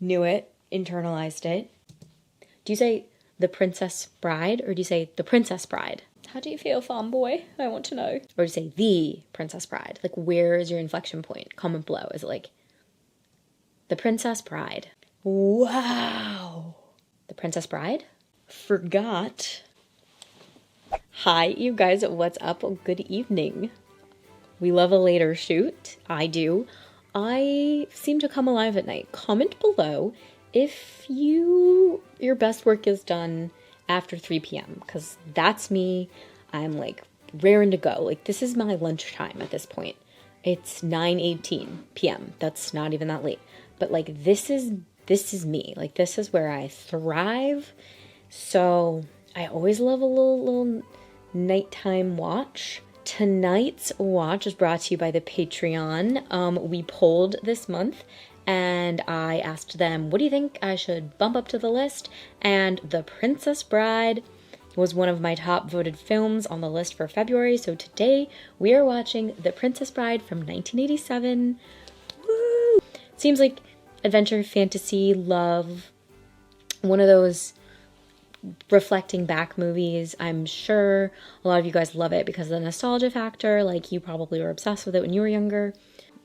Knew it, internalized it. Do you say the Princess Bride or do you say the Princess Bride? How do you feel, farm boy? I want to know. Or do you say the Princess Bride? Like, where is your inflection point? Comment below. Is it like the Princess Bride? Wow. The Princess Bride? Forgot. Hi, you guys. What's up? Good evening. We love a later shoot. I do. I seem to come alive at night. Comment below if your best work is done after 3 p.m. because that's me. I'm like raring to go. Like, this is my lunchtime at this point. It's 9:18 p.m. That's not even that late. But like, this is me. Like, this is where I thrive. So I always love a little nighttime watch. Tonight's watch is brought to you by the Patreon. We polled this month and I asked them, what do you think I should bump up to the list? And The Princess Bride was one of my top voted films on the list for February. So today we are watching The Princess Bride from 1987. Woo! Seems like adventure, fantasy, love, one of those reflecting back movies. I'm sure a lot of you guys love it because of the nostalgia factor. Like, you probably were obsessed with it when you were younger.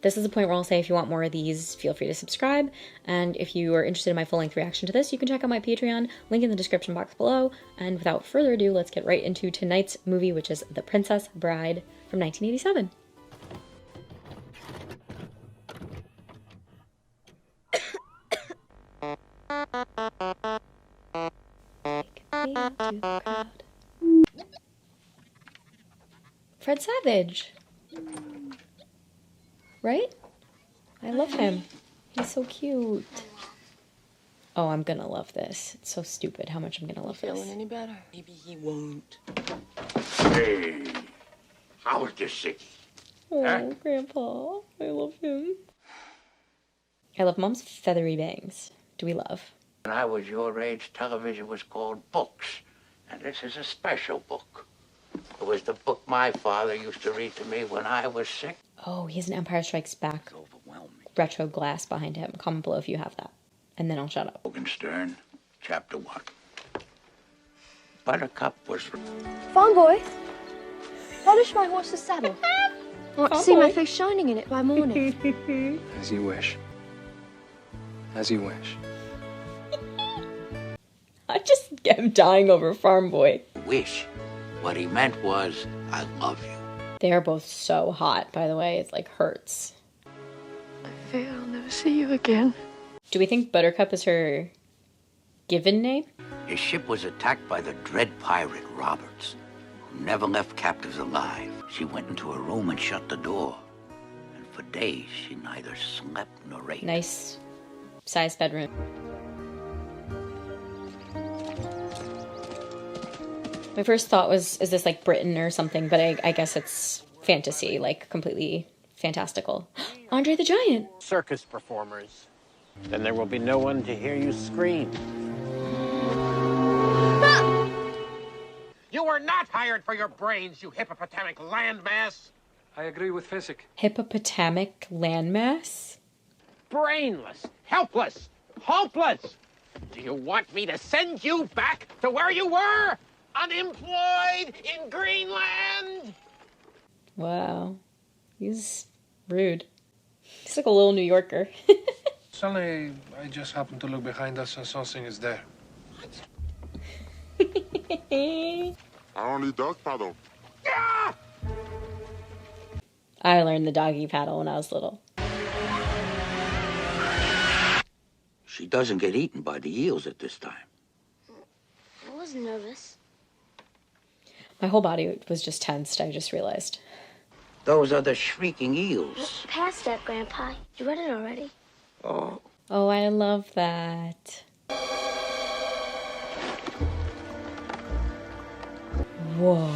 This is the point where I'll say if you want more of these, feel free to subscribe. And if you are interested in my full-length reaction to this, you can check out my Patreon, link in the description box below. And without further ado, let's get right into tonight's movie, which is The Princess Bride from 1987. Fred Savage. Right? I love him. He's so cute. Oh, I'm gonna love this. It's so stupid how much I'm gonna love this. Feeling any better? Maybe he won't. Hey, how's the city? Oh, Huh? Grandpa. I love him. I love Mom's feathery bangs. Do we love? When I was your age, television was called books, and this is a special book. It was the book my father used to read to me when I was sick. Oh, he has an Empire Strikes Back Overwhelming. retro glass behind him. Comment below if you have that. And then I'll shut up. Morgenstern, Chapter 1. Buttercup was... Farm boy, polish my horse's saddle. I want to see my face shining in it by morning. As you wish. As you wish. I just am dying over Farm Boy. wish. What he meant was, I love you. They are both so hot, by the way. It like hurts. I fear I'll never see you again. Do we think Buttercup is her given name? His ship was attacked by the dread pirate Roberts, who never left captives alive. She went into her room and shut the door. And for days, she neither slept nor ate. Nice size bedroom. My first thought was, is this like Britain or something? But I guess it's fantasy, like completely fantastical. Andre the Giant! Circus performers. Then there will be no one to hear you scream. You were not hired for your brains, you hippopotamic landmass. I agree with Physic. Hippopotamic landmass? Brainless, helpless, hopeless. Do you want me to send you back to where you were? Unemployed in Greenland? Wow. He's rude. He's like a little New Yorker. Suddenly, I just happened to look behind us and something is there. I don't need dog paddle. Ah! I learned the doggy paddle when I was little. She doesn't get eaten by the eels at this time. I wasn't nervous. My whole body was just tensed, I just realized. Those are the shrieking eels. Past that, Grandpa. You read it already. Oh, Oh, I love that. Whoa.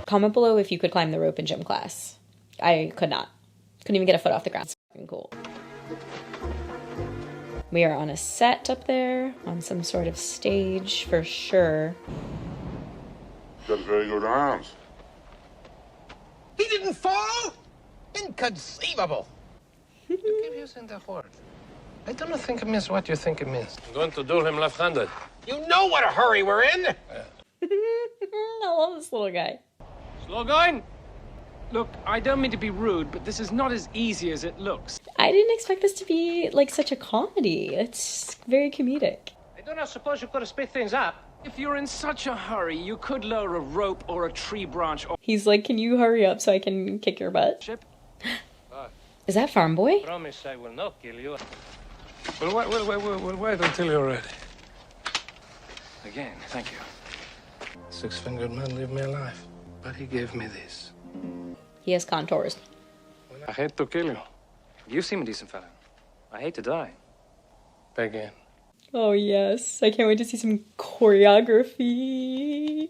Comment below if you could climb the rope in gym class. I could not. Couldn't even get a foot off the ground. It's fucking cool. We are on a set up there, on some sort of stage for sure. Got very good arms. He didn't fall? Inconceivable. You keep using the word. I don't think it means what you think it means. I'm going to duel him left-handed. You know what a hurry we're in. I love this little guy. Slow going. Look, I don't mean to be rude, but this is not as easy as it looks. I didn't expect this to be like such a comedy. It's very comedic. I don't suppose you could have sped things up. If you're in such a hurry, you could lower a rope or a tree branch or He's like, can you hurry up so I can kick your butt? ship. Is that Farm Boy? Promise I will not kill you. We'll wait until you're ready. Again, thank you. Six-fingered man leave me alive, but he gave me this. He has contours. I hate to kill you. You seem a decent fellow. I hate to die. Again. Oh yes, I can't wait to see some choreography.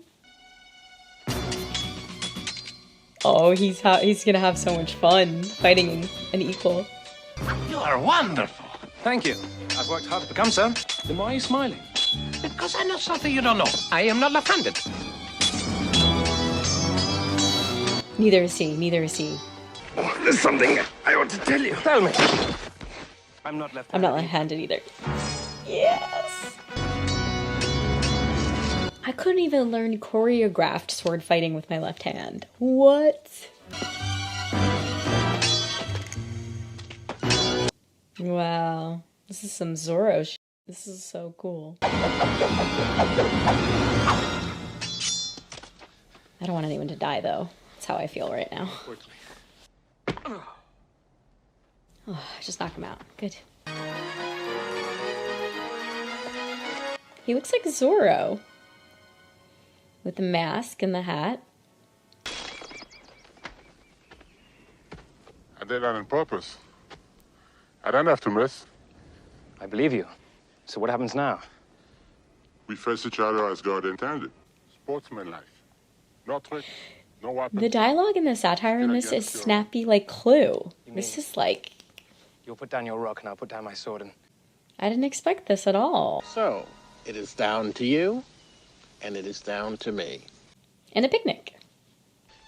Oh, he's gonna have so much fun fighting an equal. You are wonderful. Thank you. I've worked hard to become so. Then why are you smiling? Because I know something you don't know. I am not left-handed. Neither is he. Neither is he. Oh, there's something I want to tell you. Tell me. I'm not left-handed. I'm not left-handed either. Yes. I couldn't even learn choreographed sword fighting with my left hand. What? Wow. This is some Zorro shit. This is so cool. I don't want anyone to die, though. That's how I feel right now. Oh, just knock him out. Good. He looks like Zorro. With the mask and the hat. I did that on purpose. I don't have to miss. I believe you. So what happens now? We face each other as God intended. Sportsmanlike. No trick, no weapon. The dialogue and the satire in this is snappy like Clue. This is like... You'll put down your rock and I'll put down my sword and... I didn't expect this at all. So, it is down to you, and it is down to me. And a picnic.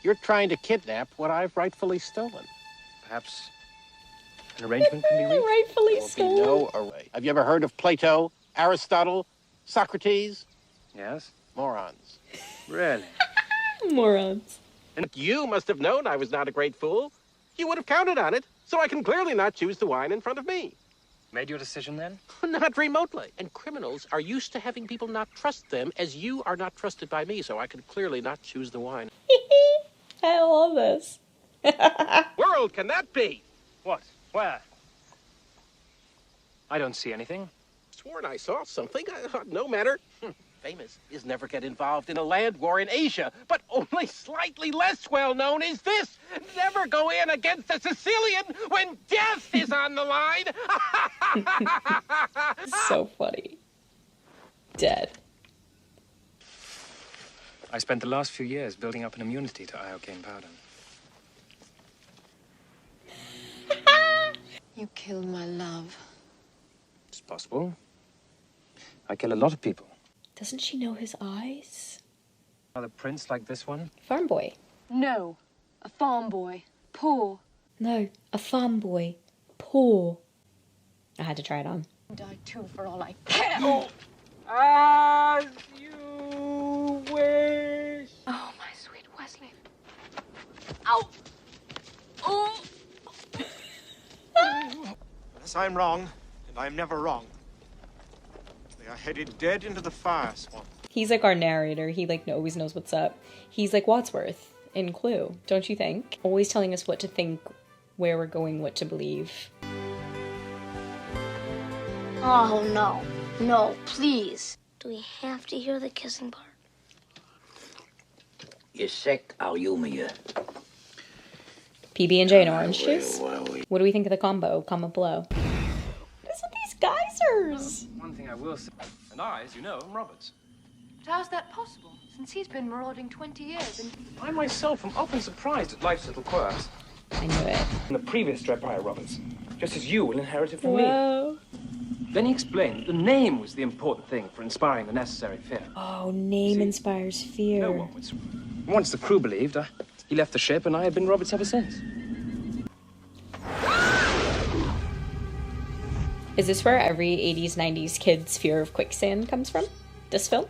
You're trying to kidnap what I've rightfully stolen. Perhaps an arrangement can be reached? Rightfully There will be no array. Have you ever heard of Plato, Aristotle, Socrates? Yes. Morons. Really? Morons. And you must have known I was not a great fool. You would have counted on it, so I can clearly not choose the wine in front of me. Made your decision then? Not remotely. And criminals are used to having people not trust them, as you are not trusted by me, so I can clearly not choose the wine. I love this. World can that be? What? Where? I don't see anything. Sworn I saw something. No matter. Famous is never get involved in a land war in Asia, but only slightly less well known is this. Never go in against a Sicilian when death is on the line. So funny. Dead. I spent the last few years building up an immunity to iocane powder. You killed my love. It's possible. I kill a lot of people. Doesn't she know his eyes? Another prince like this one? Farm boy. No, a farm boy. Poor. No, a farm boy. Poor. I had to try it on. Die too for all I care. As you wish. Oh, my sweet Wesley. Ow! Oh! Unless I'm wrong, and I'm never wrong, they are headed dead into the fire swamp. He's like our narrator. He like always knows what's up. He's like Wadsworth in Clue, don't you think? Always telling us what to think, where we're going, what to believe. Oh, no. No, please. Do we have to hear the kissing part? You're sick, I'll humor you. PB&J and orange juice? What do we think of the combo? Comment below. What is with these geysers? One thing I will say, and I, as you know, am Roberts. But how's that possible? Since he's been marauding 20 years and... I myself am often surprised at life's little quirks. I knew it. And the previous Dreadpire Roberts, just as you will inherit it from Whoa. me. Then he explained that the name was the important thing for inspiring the necessary fear. Oh, name inspires fear. No one was. Once the crew believed, he left the ship, and I have been Roberts ever since. Is this where every 80s, 90s kid's fear of quicksand comes from? This film?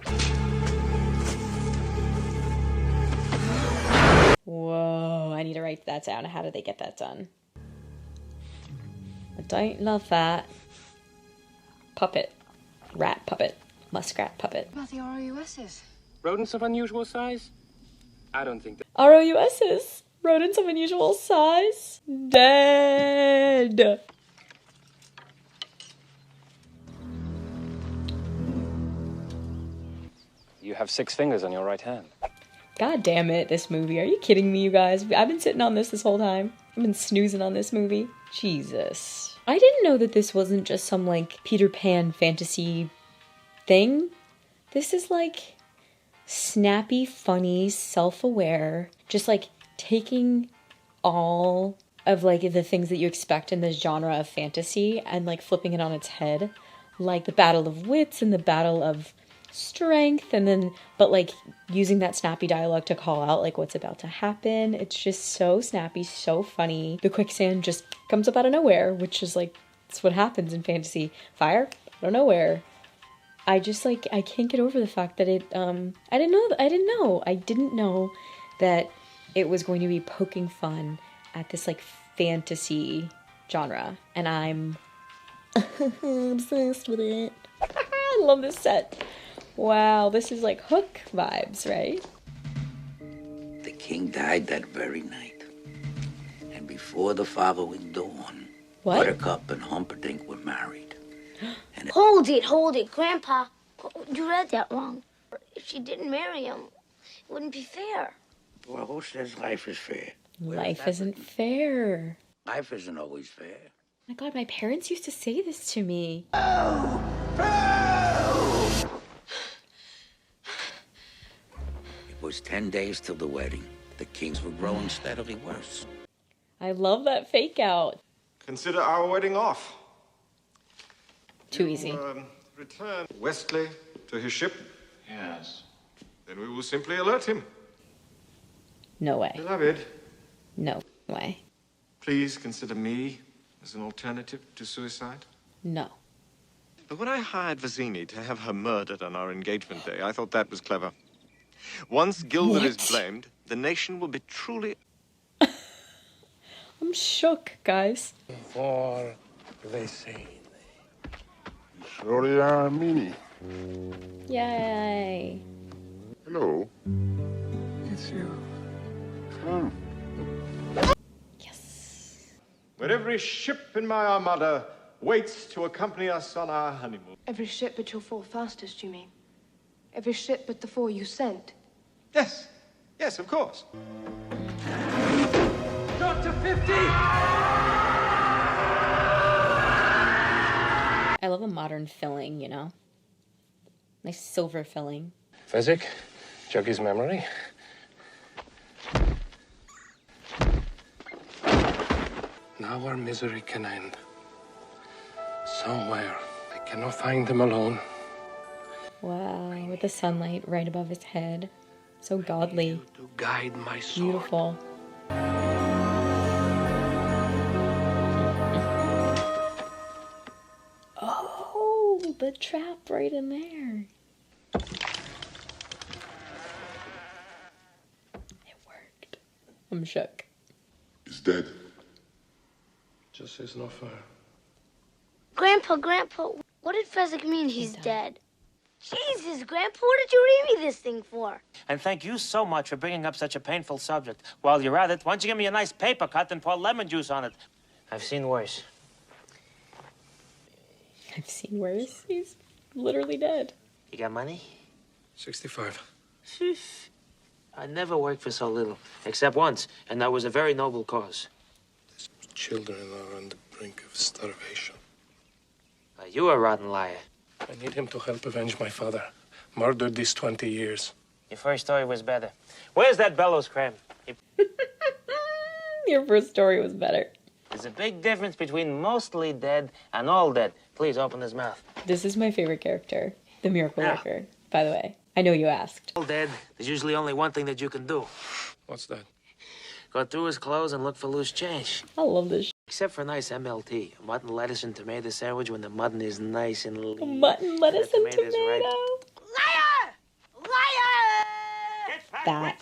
Whoa, I need to write that down. How did they get that done? I don't love that. Puppet. Rat puppet. Muskrat puppet. What about the ROUSs? Rodents of unusual size? I don't think that. ROUSs. Rodents of unusual size. Dead. You have 6 fingers on your right hand. God damn it, this movie. Are you kidding me, you guys? I've been sitting on this whole time. I've been snoozing on this movie. Jesus. I didn't know that this wasn't just some, like, Peter Pan fantasy thing. This is, like, snappy, funny, self-aware, just, like, taking all of, like, the things that you expect in this genre of fantasy and, like, flipping it on its head. Like, the battle of wits and the battle of strength, and then but like using that snappy dialogue to call out like what's about to happen. It's just so snappy, so funny. The quicksand just comes up out of nowhere, which is like it's what happens in fantasy. Fire out of nowhere. I just like I can't get over the fact that it I didn't know that it was going to be poking fun at this like fantasy genre, and I'm obsessed with it. I love this set. Wow, this is like Hook vibes, right? The king died that very night. And before the following dawn, What? Buttercup and Humperdinck were married. And Hold it, Grandpa. You read that wrong. If she didn't marry him, it wouldn't be fair. well, who says life is fair? Life isn't fair. Life isn't always fair. My God, my parents used to say this to me. It was 10 days till the wedding. The kings were growing steadily worse. I love that fake out. Consider our wedding off. Too easy. Return Westley to his ship. Yes. Then we will simply alert him. No way. Beloved, No way. please consider me as an alternative to suicide. No. But when I hired Vizzini to have her murdered on our engagement day, I thought that was clever. Once Gilbert is blamed, the nation will be truly... I'm shook, guys. For they say. Surely are Mini. Yay. Hello. It's you. Come. Yes. Where every ship in my armada waits to accompany us on our honeymoon. Every ship but your 4 fastest, you mean? Every ship but the 4 you sent? Yes. Yes, of course. Got to 50! I love a modern filling, you know? Nice silver filling. Fezzik, jog his memory. Now our misery can end. Somewhere. I cannot find him alone. Wow, with the sunlight right above his head. So godly. To guide my soul. Beautiful. Oh, the trap right in there. It worked. I'm shook. He's dead. Just is no fair. Grandpa, what did Fezzik mean he's dead? Jesus, Grandpa, what did you read me this thing for? And thank you so much for bringing up such a painful subject. While you're at it, why don't you give me a nice paper cut and pour lemon juice on it? I've seen worse. I've seen worse. He's literally dead. You got money? 65. Sheesh. I never worked for so little, except once, and that was a very noble cause. Children are on the brink of starvation. You a rotten liar. I need him to help avenge my father. Murdered these 20 years. Your first story was better. Where's that bellows creme? Your first story was better. There's a big difference between mostly dead and all dead. Please open his mouth. This is my favorite character, the miracle worker, by the way. I know you asked. All dead, there's usually only one thing that you can do. What's that? Go through his clothes and look for loose change. I love this Except for a nice MLT, a mutton, lettuce, and tomato sandwich when the mutton is nice and lean. Mutton, lettuce, and tomato. Liar! Liar! That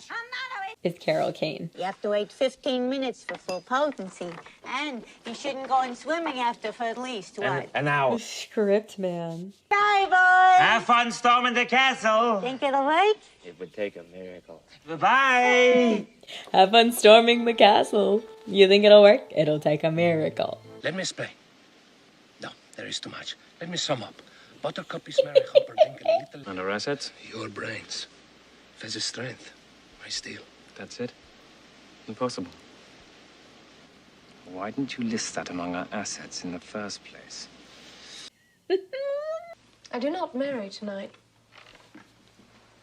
is Carol Kane. You have to wait 15 minutes for full potency. And you shouldn't go in swimming after for at least, what? An hour. Script, man. Bye, boys. Have fun storming the castle. Think it'll work? It would take a miracle. Bye-bye. Have fun storming the castle. You think it'll work? It'll take a miracle. Let me explain. No, there is too much. Let me sum up. Buttercup is Mary Hopper drinking a little... And our assets? Your brains. Fez's strength. My steel. That's it? Impossible. Why didn't you list that among our assets in the first place? I do not marry tonight.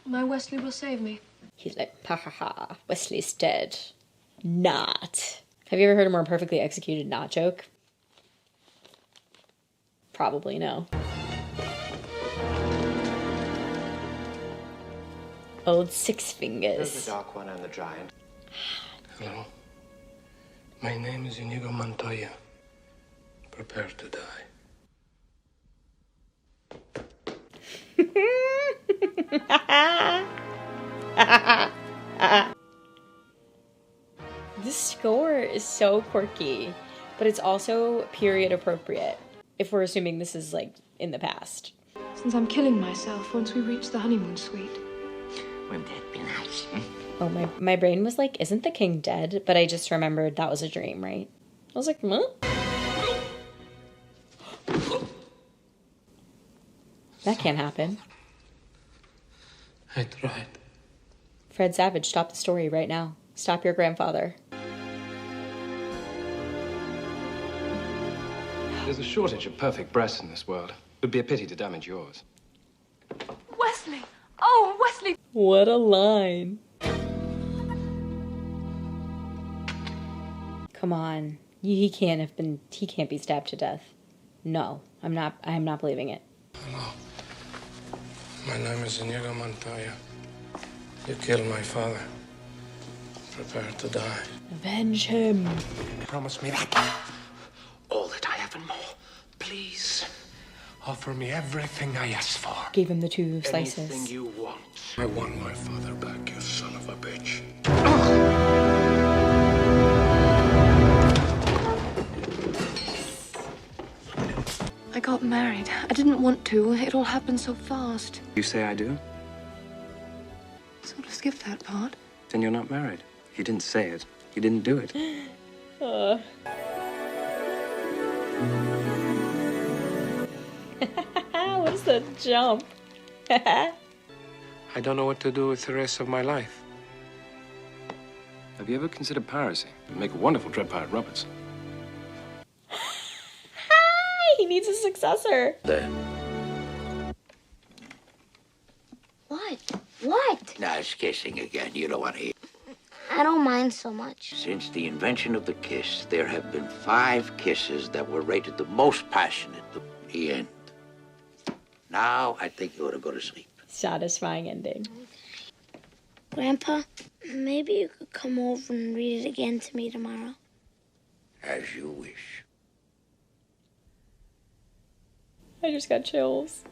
My Wesley will save me. He's like, ha ha ha, Wesley's dead. Not. Have you ever heard a more perfectly executed not joke? Probably no. Old Six Fingers. There's the Dark One and the Giant. Hello. My name is Inigo Montoya. Prepare to die. This score is so quirky, but it's also period appropriate, if we're assuming this is like in the past. Since I'm killing myself once we reach the honeymoon suite. Wouldn't that be nice? Oh, my brain was like, isn't the king dead? But I just remembered that was a dream, right? I was like, what? That can't happen. I tried. Fred Savage, stop the story right now. Stop your grandfather. There's a shortage of perfect breasts in this world. It would be a pity to damage yours. Wesley! Oh, Wesley! What a line. Come on. He can't be stabbed to death. No, I'm not believing it. Hello. My name is Inigo Montoya. You killed my father. Prepare to die. Avenge him. Promise me that. All that I have and more. Please. Offer me everything I ask for. Gave him the 2 slices. Anything you want. I want my father back, you son of a bitch. I got married. I didn't want to. It all happened so fast. You say I do? Sort of skipped that part. Then you're not married. You didn't say it. You didn't do it. What is the jump? I don't know what to do with the rest of my life. Have you ever considered piracy? It'd make a wonderful Dread Pirate Roberts. He needs a successor. There. What? What? Now it's kissing again. You don't want to hear. I don't mind so much. Since the invention of the kiss, there have been 5 kisses that were rated the most passionate. The end. Now I think you ought to go to sleep. Satisfying ending. Grandpa, maybe you could come over and read it again to me tomorrow. As you wish. I just got chills.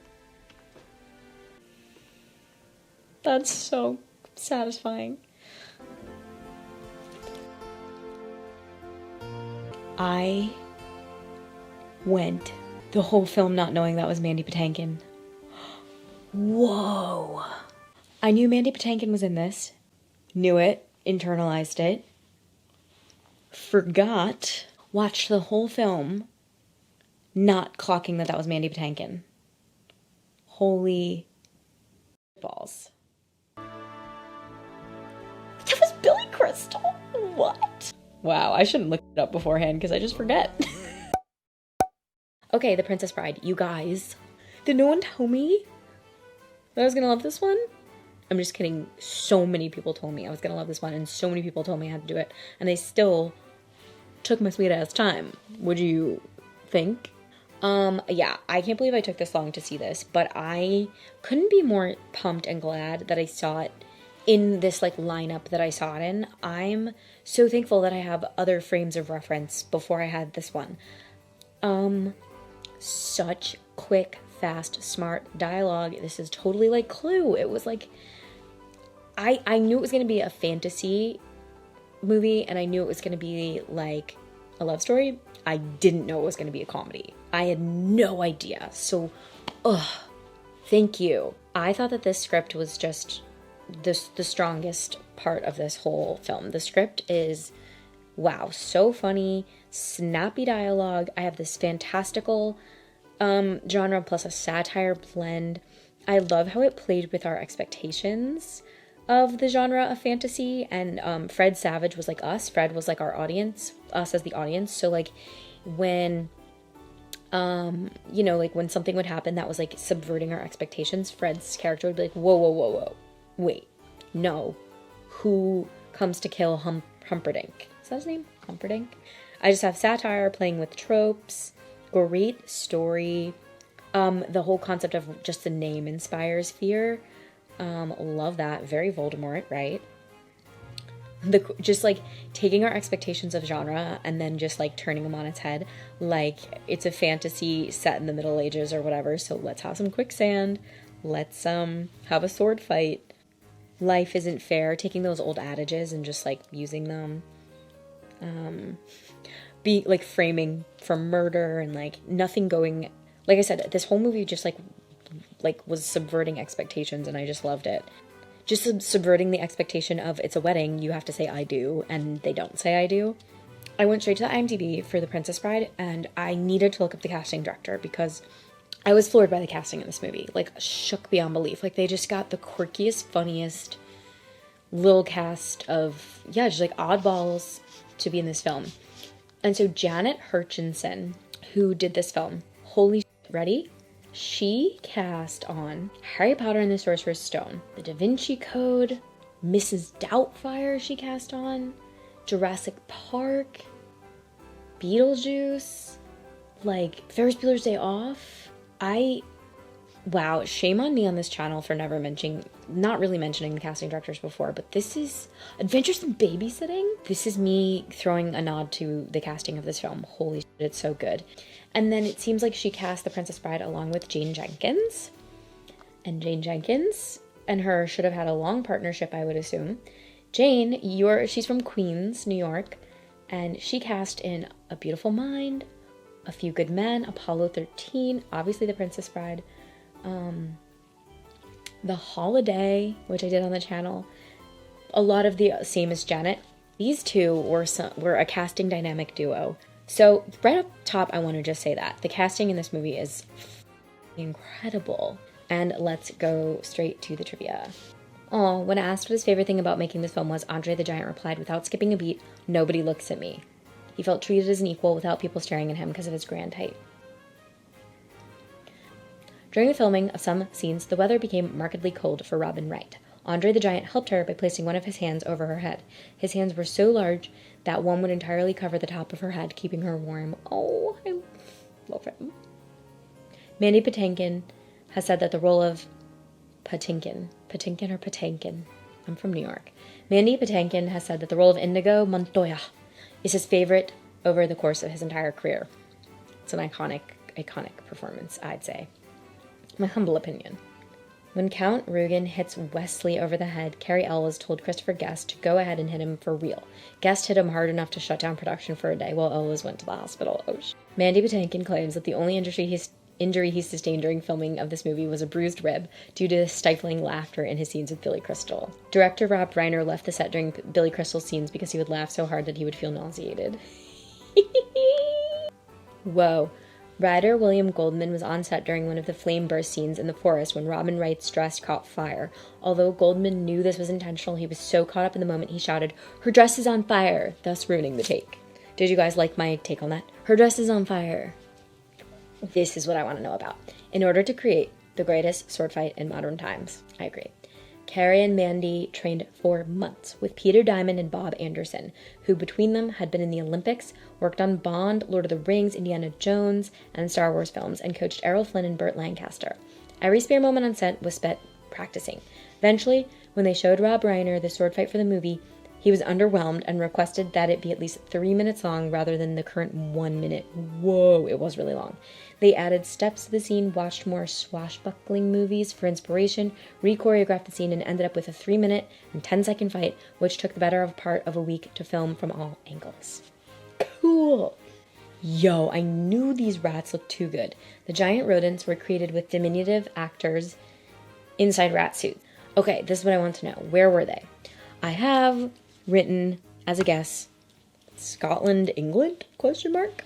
That's so satisfying. I went the whole film not knowing that was Mandy Patinkin. Whoa. I knew Mandy Patinkin was in this. Knew it. Internalized it. Forgot. Watched the whole film not clocking that was Mandy Patinkin. Holy balls. That was Billy Crystal? What? Wow, I shouldn't look it up beforehand because I just forget. Okay, The Princess Bride. You guys, did no one tell me that I was gonna love this one? I'm just kidding. So many people told me I was gonna love this one, and so many people told me I had to do it, and they still took my sweet ass time. Would you think? Yeah, I can't believe I took this long to see this, but I couldn't be more pumped and glad that I saw it in this like lineup that I saw it in. I'm so thankful that I have other frames of reference before I had this one. Such quick, fast, smart dialogue. This is totally like Clue. It was like, I knew it was going to be a fantasy movie, and I knew it was going to be like a love story. I didn't know it was going to be a comedy. I had no idea. So, thank you. I thought that this script was just the strongest part of this whole film. The script is, wow, so funny, snappy dialogue. I have this fantastical genre plus a satire blend. I love how it played with our expectations of the genre of fantasy, and Fred Savage was like us. Fred was like our audience, us as the audience. So like when you know, like when something would happen that was like subverting our expectations, Fred's character would be like, whoa, whoa, whoa, whoa, wait, no, who comes to kill Humperdinck? Is that his name? Humperdinck? I just have satire playing with tropes, great story. The whole concept of just the name inspires fear. Love that. Very Voldemort, right? Just like taking our expectations of genre and then just like turning them on its head. Like it's a fantasy set in the Middle Ages or whatever, so let's have some quicksand. Let's have a sword fight. Life isn't fair. Taking those old adages and just like using them. Be like framing for murder and like nothing going. Like I said, this whole movie just like was subverting expectations, and I just loved it. Just subverting the expectation of it's a wedding, you have to say I do, and they don't say I do. I went straight to the IMDb for The Princess Bride, and I needed to look up the casting director because I was floored by the casting in this movie. Like, shook beyond belief. Like, they just got the quirkiest, funniest little cast of, yeah, just like oddballs to be in this film. And so Janet Hutchinson, who did this film, holy shit, ready? She cast on Harry Potter and the Sorcerer's Stone, The Da Vinci Code, Mrs. Doubtfire she cast on, Jurassic Park, Beetlejuice, like Ferris Bueller's Day Off. Wow, shame on me on this channel for not really mentioning the casting directors before, but this is Adventures in Babysitting. This is me throwing a nod to the casting of this film. Holy shit, it's so good. And then it seems like she cast The Princess Bride along with Jane Jenkins. And Jane Jenkins and her should have had a long partnership, I would assume. Jane, she's from Queens, New York, and she cast in A Beautiful Mind, A Few Good Men, Apollo 13, obviously The Princess Bride, The Holiday, which I did on the channel. A lot of the same as Janet. These two were a casting dynamic duo. So right up top, I want to just say that the casting in this movie is incredible. And let's go straight to the trivia. When asked what his favorite thing about making this film was, Andre the Giant replied, without skipping a beat, "Nobody looks at me." He felt treated as an equal without people staring at him because of his grand height. During the filming of some scenes, the weather became markedly cold for Robin Wright. Andre the Giant helped her by placing one of his hands over her head. His hands were so large that one would entirely cover the top of her head, keeping her warm. Oh, I love him. Mandy Patinkin has said that the role of Patinkin or Patinkin, I'm from New York. Mandy Patinkin has said that the role of Inigo Montoya is his favorite over the course of his entire career. It's an iconic performance, I'd say. My humble opinion. When Count Rugen hits Wesley over the head, Carrie Elwes told Christopher Guest to go ahead and hit him for real. Guest hit him hard enough to shut down production for a day while Elwes went to the hospital. Mandy Patinkin claims that the only injury he sustained during filming of this movie was a bruised rib due to stifling laughter in his scenes with Billy Crystal. Director Rob Reiner left the set during Billy Crystal's scenes because he would laugh so hard that he would feel nauseated. Whoa. Writer William Goldman was on set during one of the flame burst scenes in the forest when Robin Wright's dress caught fire. Although Goldman knew this was intentional, he was so caught up in the moment he shouted, "Her dress is on fire," thus ruining the take. Did you guys like my take on that? Her dress is on fire. This is what I want to know about. In order to create the greatest sword fight in modern times, I agree. Carrie and Mandy trained for months with Peter Diamond and Bob Anderson, who between them had been in the Olympics, worked on Bond, Lord of the Rings, Indiana Jones, and Star Wars films, and coached Errol Flynn and Burt Lancaster. Every spare moment on set was spent practicing. Eventually, When they showed Rob Reiner the sword fight for the movie, he was underwhelmed and requested that it be at least 3 minutes long rather than the current 1 minute. Whoa, it was really long. They added steps to the scene, watched more swashbuckling movies for inspiration, re-choreographed the scene, and ended up with a 3-minute and 10-second fight, which took the better part of a week to film from all angles. Cool! Yo, I knew these rats looked too good. The giant rodents were created with diminutive actors inside rat suits. Okay, this is what I want to know. Where were they? I have written, as a guess, Scotland, England? Question mark.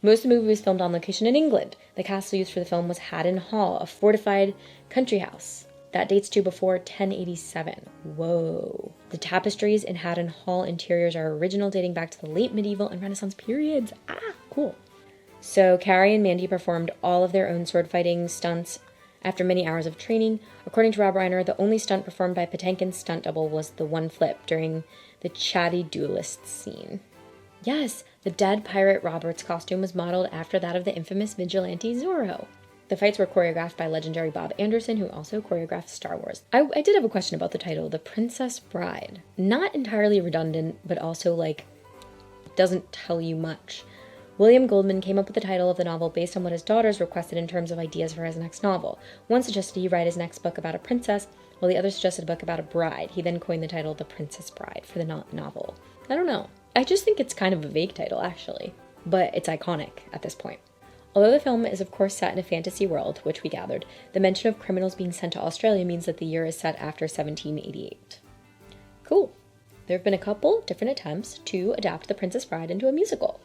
Most of the movie was filmed on location in England. The castle used for the film was Haddon Hall, a fortified country house. That dates to before 1087. Whoa. The tapestries in Haddon Hall interiors are original, dating back to the late medieval and Renaissance periods. Ah, cool. So Carrie and Mandy performed all of their own sword fighting stunts after many hours of training. According to Rob Reiner, the only stunt performed by Patinkin's stunt double was the one flip during the chatty duelist scene. Yes, the dead pirate Robert's costume was modeled after that of the infamous vigilante Zorro. The fights were choreographed by legendary Bob Anderson, who also choreographed Star Wars. I did have a question about the title, The Princess Bride. Not entirely redundant, but also, doesn't tell you much. William Goldman came up with the title of the novel based on what his daughters requested in terms of ideas for his next novel. One suggested he write his next book about a princess, while the other suggested a book about a bride. He then coined the title The Princess Bride for the novel. I don't know. I just think it's kind of a vague title, actually. But it's iconic at this point. Although the film is of course set in a fantasy world, which we gathered, the mention of criminals being sent to Australia means that the year is set after 1788. Cool. There have been a couple different attempts to adapt The Princess Bride into a musical.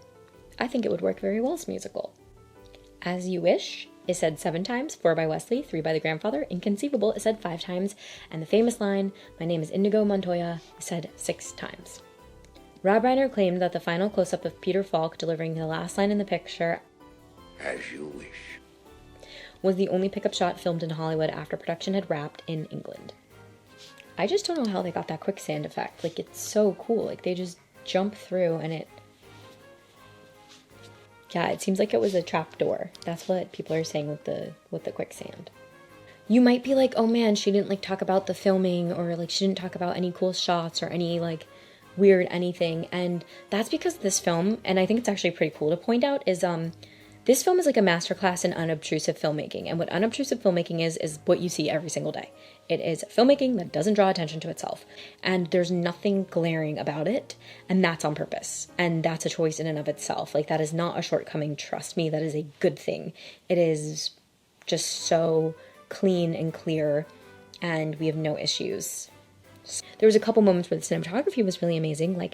I think it would work very well as a musical. As You Wish is said 7 times, 4 by Wesley, 3 by the grandfather. Inconceivable is said 5 times, and the famous line, "My name is Inigo Montoya," is said 6 times. Rob Reiner claimed that the final close-up of Peter Falk delivering the last line in the picture, As you wish, was the only pickup shot filmed in Hollywood after production had wrapped in England. I just don't know how they got that quicksand effect. It's so cool. They just jump through and it... Yeah, it seems like it was a trap door. That's what people are saying with the quicksand. You might be like, oh man, she didn't talk about the filming, or she didn't talk about any cool shots or any weird anything. And that's because this film, and I think it's actually pretty cool to point out, is this film is a masterclass in unobtrusive filmmaking. And what unobtrusive filmmaking is what you see every single day. It is filmmaking that doesn't draw attention to itself. And there's nothing glaring about it. And that's on purpose. And that's a choice in and of itself. That is not a shortcoming. Trust me, that is a good thing. It is just so clean and clear. And we have no issues. There was a couple moments where the cinematography was really amazing.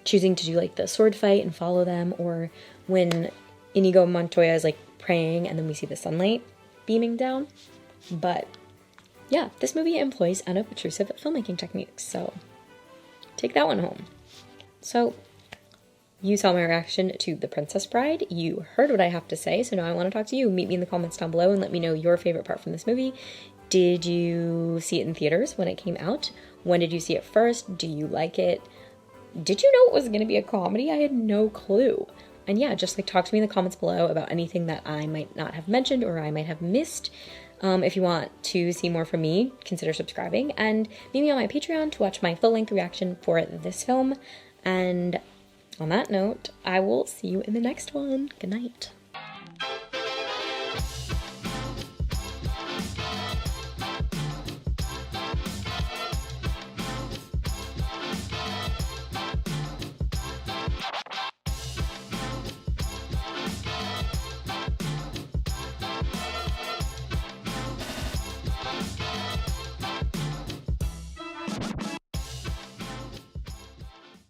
Choosing to do the sword fight and follow them. Or when Inigo Montoya is praying and then we see the sunlight beaming down. But yeah, this movie employs unobtrusive filmmaking techniques, so take that one home. So you saw my reaction to The Princess Bride. You heard what I have to say, so now I want to talk to you. Meet me in the comments down below and let me know your favorite part from this movie. Did you see it in theaters when it came out? When did you see it first? Do you like it? Did you know it was going to be a comedy? I had no clue. And yeah, just talk to me in the comments below about anything that I might not have mentioned or I might have missed. If you want to see more from me, consider subscribing and meet me on my Patreon to watch my full-length reaction for this film. And on that note, I will see you in the next one. Good night.